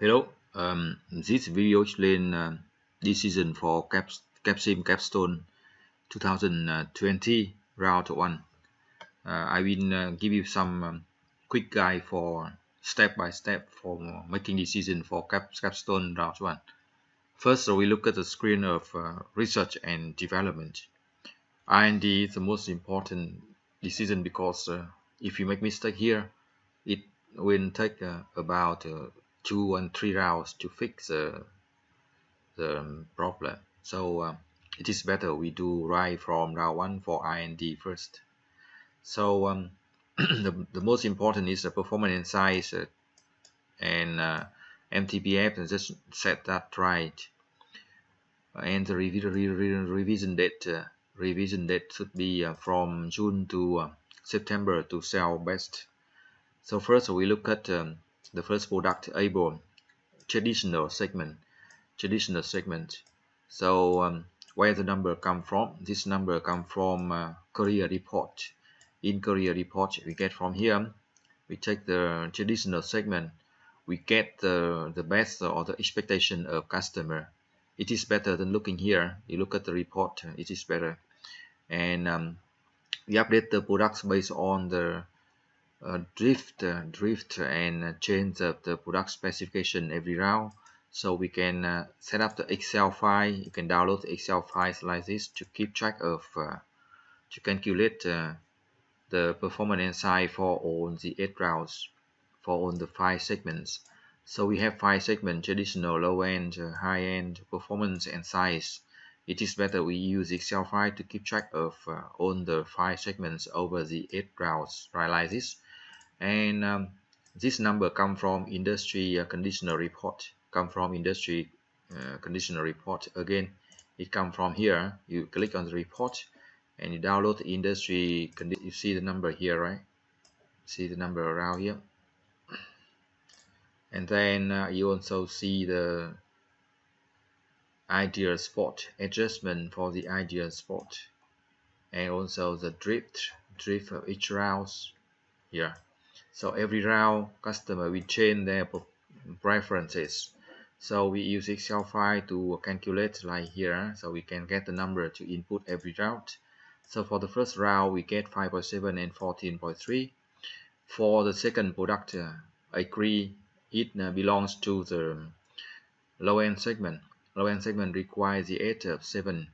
Hello, this video explain decision for Capsim Capstone 2020 round 1. I will give you some quick guide for step by step for making decision for Capstone round 1. First, we look at the screen of research and development. R&D is the most important decision because if you make mistake here, it will take about 2 and 3 rounds to fix the problem. So it is better we do right from round 1 for R&D first. So the most important is the performance and size and MTBF, and just set that right. And the revision date should be from June to September to sell best. So first we look at the first product, able traditional segment. So where the number come from? This number come from career report. In career report, we get from here. We take the traditional segment. We get the best or the expectation of customer. It is better than looking here. You look at the report. It is better, and we update the products based on the drift and change the product specification every round. So we can set up the Excel file. You can download the Excel files like this to keep track of to calculate the performance insight for all the 8 rounds for all the 5 segments. So we have 5 segments: traditional, low end, high end, performance, and size. It is better we use Excel file to keep track of all the 5 segments over the 8 rounds, right, like this. And this number come from industry conditional report. Again, it come from here. You click on the report and you download the industry. You see the number here, right? See the number around here, and then you also see the ideal spot adjustment for the ideal spot, and also the drift of each round here. So every round customer will change their preferences. So we use Excel file to calculate like here, so we can get the number to input every round. So for the first round we get 5.7 and 14.3. For the second product, agree it belongs to the low end segment. Low end segment requires the 8 of 7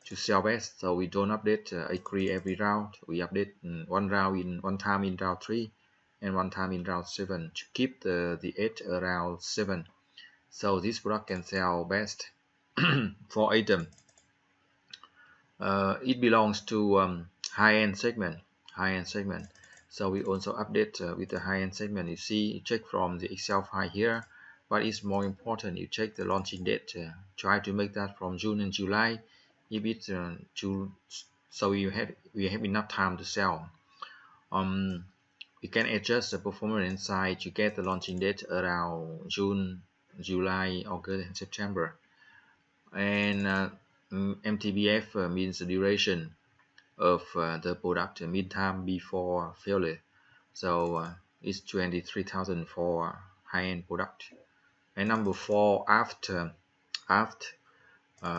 to sell best, so we don't update agree every round. We update one time in round 3 and one time in round 7 to keep the 8 around 7. So this product can sell best. For item, it belongs to high-end segment. So we also update with the high-end segment. You see, you check from the Excel file here, but it's more important you check the launching date. Try to make that from June and July. If it's June, so we have enough time to sell. We can adjust the performance inside to get the launching date around June, July, August, and September. And MTBF means the duration of the product meantime before failure. So it's 23,000 for high-end product. And number 4, after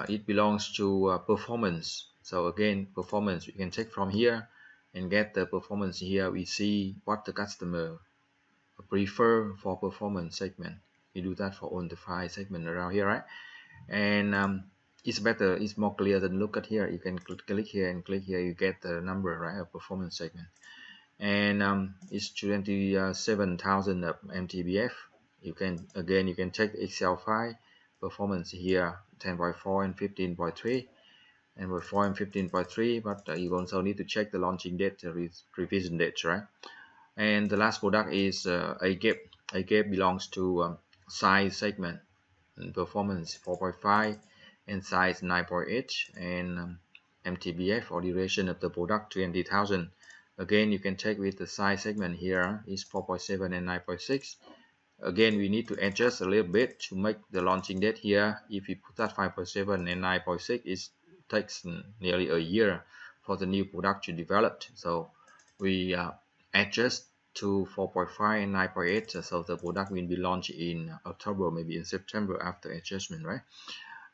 it belongs to performance. So again, performance we can take from here and get the performance here. We see what the customer prefer for performance segment. We do that for all the 5 segments around here, right? And it's better, it's more clear than look at here. You can click here and click here, you get the number, right, of performance segment. And it's 27,000 of MTBF. You can check the Excel file performance here, 10.4 and 15.3 and with 4 and 15.3, but you also need to check the launching date, revision date, right? And the last product is a gap belongs to size segment, and performance 4.5 and size 9.8, and MTBF or duration of the product 20,000. Again, you can check with the size segment here is 4.7 and 9.6. Again, we need to adjust a little bit to make the launching date here. If you put that 5.7 and 9.6, it takes nearly a year for the new product to develop. So we adjust to 4.5 and 9.8. So the product will be launched in October, maybe in September after adjustment, right?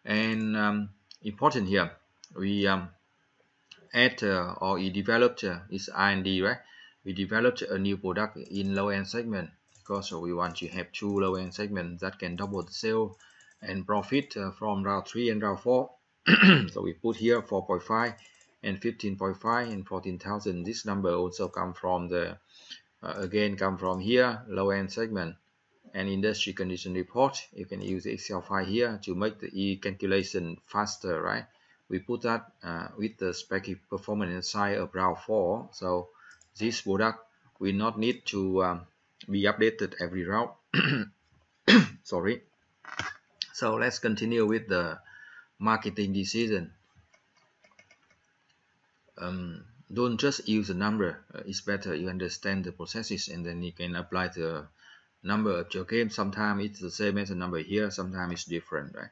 And important here, we add or we developed is R&D, right? We developed a new product in low-end segment because we want to have two low-end segments that can double the sale and profit from round 3 and round 4. So we put here 4.5 and 15.5 and 14,000. This number also come from the again come from here low-end segment and industry condition report. You can use the Excel file here to make the calculation faster, right? We put that with the spec performance inside of round 4. So this product will not need to be updated every round. Sorry. So let's continue with the marketing decision. Don't just use a number. It's better you understand the processes and then you can apply the number of your game. Sometimes it's the same as the number here, sometimes it's different, right?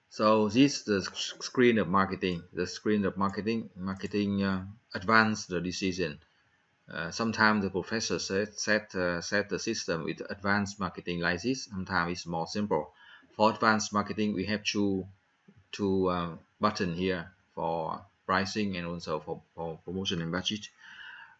So this is the screen of marketing. The screen of marketing advance the decision. Sometimes the professor set the system with advanced marketing like this. Sometimes it's more simple. For advanced marketing, we have two button here for pricing and also for promotion and budget.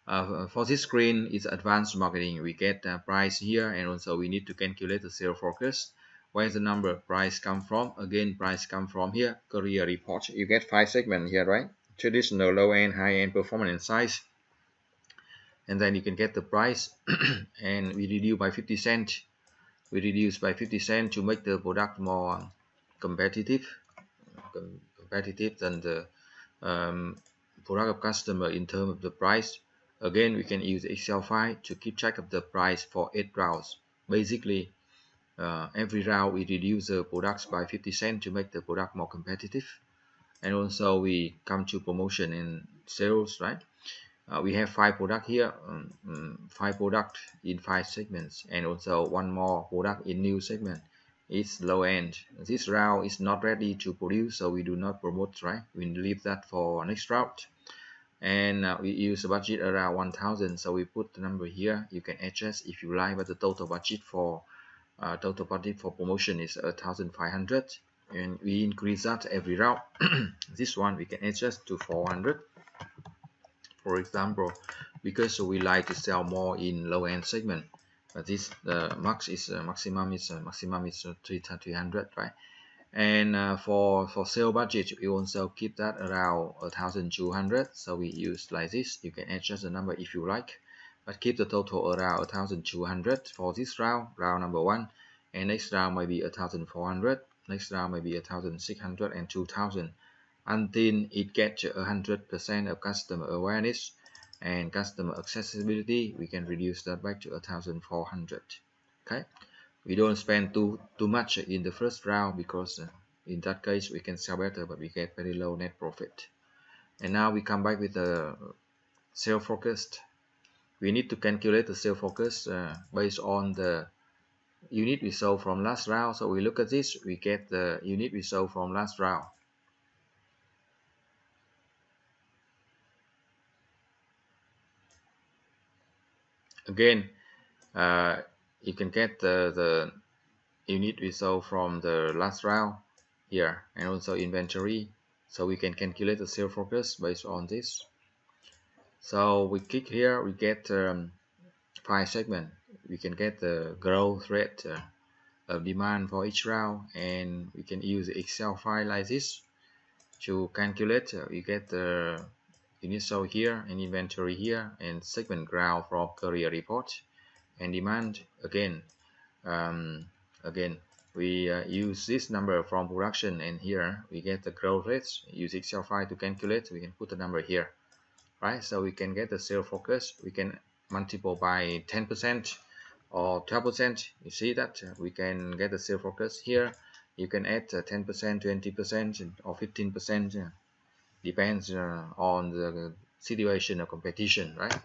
For this screen, it's advanced marketing. We get price here, and also we need to calculate the sales forecast. Where the number price come from? Again, price come from here. Career report. You get 5 segments here, right? Traditional, low end, high end, performance, and size. And then you can get the price, and we reduce by 50 cents. We reduce by 50 cents to make the product more competitive than the product of customer in terms of the price. Again, we can use Excel file to keep track of the price for 8 rounds. Basically, every round we reduce the products by 50 cents to make the product more competitive. And also we come to promotion and sales, right? We have 5 products here, 5 products in 5 segments, and also one more product in new segment. It's low end. This round is not ready to produce, so we do not promote, right? We leave that for next round. And we use a budget around 1,000, so we put the number here. You can adjust if you like, but the total budget for promotion is 1,500, and we increase that every round. This one we can adjust to 400, for example, because we like to sell more in low end segment. But this maximum is 300, right? And for sale budget, we also keep that around 1,200. So we use like this. You can adjust the number if you like, but keep the total around 1,200 for this round number 1. And next round might be 1,400. Next round might be 1,600 and 2,000, until it gets 100% of customer awareness and customer accessibility. We can reduce that back to 1,400. Okay. We don't spend too much in the first round, because in that case we can sell better, but we get very low net profit. And now we come back with the sale forecast. We need to calculate the sale forecast based on the unit we sold from last round. So we look at this, we get the unit we sold from last round. Again, you can get the unit we sold from the last round here, and also inventory. So we can calculate the sales forecast based on this. So we click here, we get 5 segments. We can get the growth rate of demand for each round, and we can use the Excel file like this to calculate. We get the unit sold here and inventory here, and segment growth for career report and demand. Again, we use this number from production, and here we get the growth rates. Use Excel file to calculate. We can put the number here, right? So we can get the sales forecast. We can multiply by 10% or 12%. You see that we can get the sales forecast here. You can add 10%, 20%, or 15%. Depends on the situation of competition, right?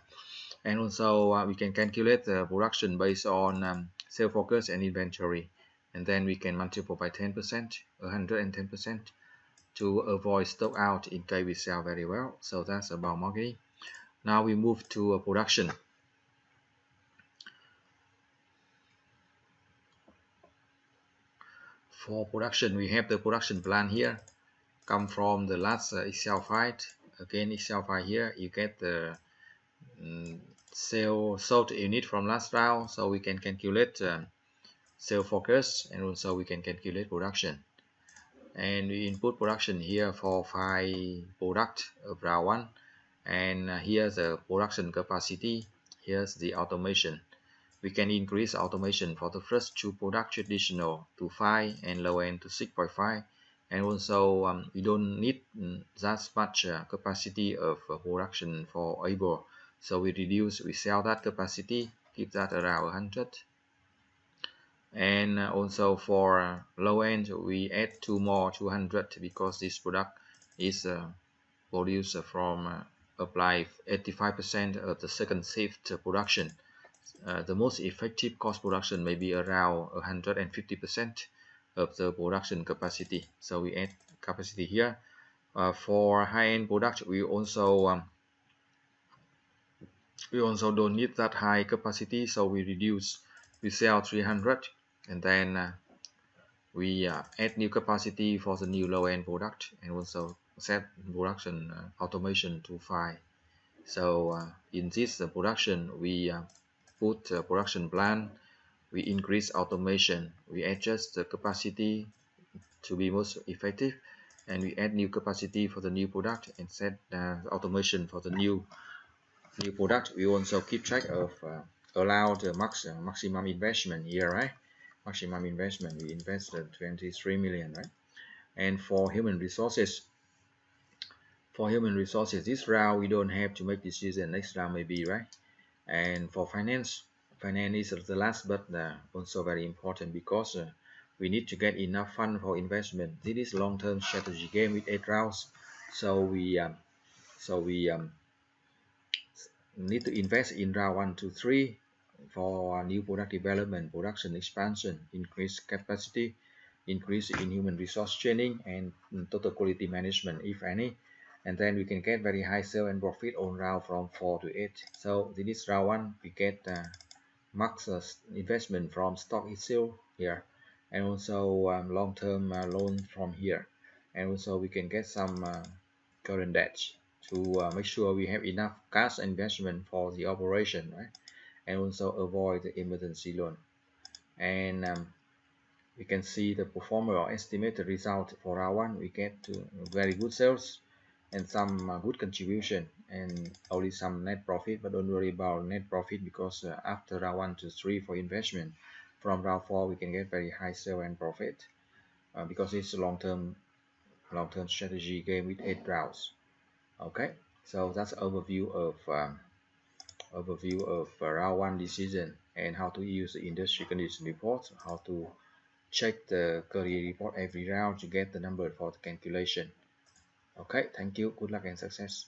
And also we can calculate the production based on sales forecast and inventory, and then we can multiply by 10%, 110%, to avoid stock out in case we sell very well. So that's about marketing. Now we move to production. For production, we have the production plan here, come from the last Excel file. Again, Excel file here, you get the sale sold unit from last round, so we can calculate sale forecast, and also we can calculate production. And we input production here for 5 product of round 1, and here's the production capacity, here's the automation. We can increase automation for the first 2 products, traditional to 5 and low end to 6.5, and also we don't need that much capacity of production for able, so we sell that capacity, keep that around 100. And also for low end, we add 2 more 200 because this product is produced from apply 85% of the second shift production. The most effective cost production may be around 150% of the production capacity, so we add capacity here. For high-end product, we also don't need that high capacity, so we reduce, we sell 300, and then we add new capacity for the new low-end product, and also set production automation to 5. So in this production, we put production plan, we increase automation, we adjust the capacity to be most effective, and we add new capacity for the new product and set automation for the new product. We also keep track of allow the maximum investment here, right? Maximum investment, we invested 23 million, right? And for human resources, this round we don't have to make decision, next round maybe, right? And for finance is the last, but also very important, because we need to get enough fund for investment. This is long-term strategy game with 8 rounds, so we need to invest in round 1 to 3 for new product development, production expansion, increase capacity, increase in human resource training, and total quality management, if any. And then we can get very high sale and profit on round from 4 to 8. So this is round 1, we get max investment from stock itself here, and also long-term loan from here, and also we can get some current debt to make sure we have enough cash investment for the operation, right? And also avoid the emergency loan. And we can see the performer or estimated result for round 1. We get to very good sales and some good contribution, and only some net profit, but don't worry about net profit, because after round 1 to 3 for investment, from round 4 we can get very high sale and profit, because it's a long-term strategy game with 8 rounds. Okay, so that's overview of round 1 decision, and how to use the industry condition report, how to check the career report every round to get the number for the calculation. Okay, thank you, good luck and success.